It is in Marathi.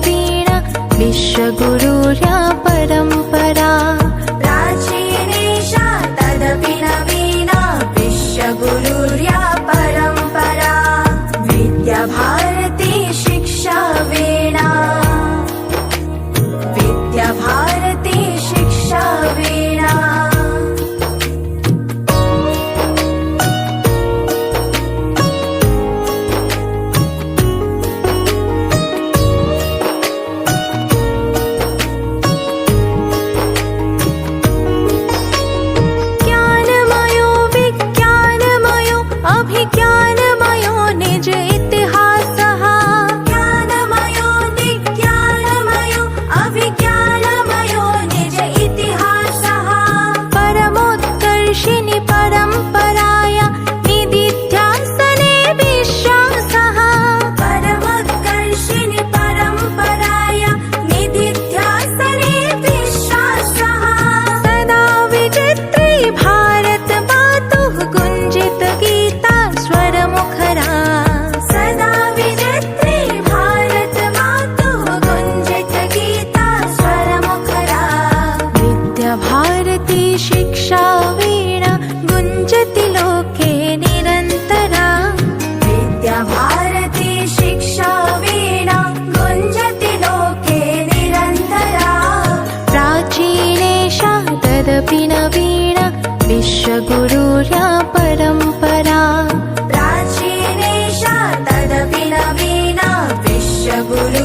वीणा विश्वगुरुर्या परम्परा। प्राचीनेशा तदपि नवीना विश्वगुरुर्या परम्परा। विद्याभारती शिक्षा वीणा विद्याभारती शिक्षा वीणा। ज्ञानमयो विज्ञानमयो अभिज्ञानमयो निज इतिहासः। ज्ञानमयो विज्ञानमयो अभिज्ञानमयो निज इतिहासः। परमोत्कर्षिणि परम्पराया निदिध्यासने विश्वासः। परमोत्कर्षिणि परम्पराया निदिध्यासने विश्वासः। सदा विचित्री भारत मातुः गुञ्जित गीता स्वरमुखरा। सदा विचित्री भारत मातुः गुञ्जित गीता स्वरमुखरा। विद्याभारती शिक्षा वीणा गुञ्जति लोके निरन्तरा। विद्याभारती शिक्षा वीणा गुञ्जति लोके निरन्तरा। प्राचीनेशा तदपि नवीना विश्वगुरुर्या परम्परा। प्राचीनेशा तदपि नवीना विश्वगुरु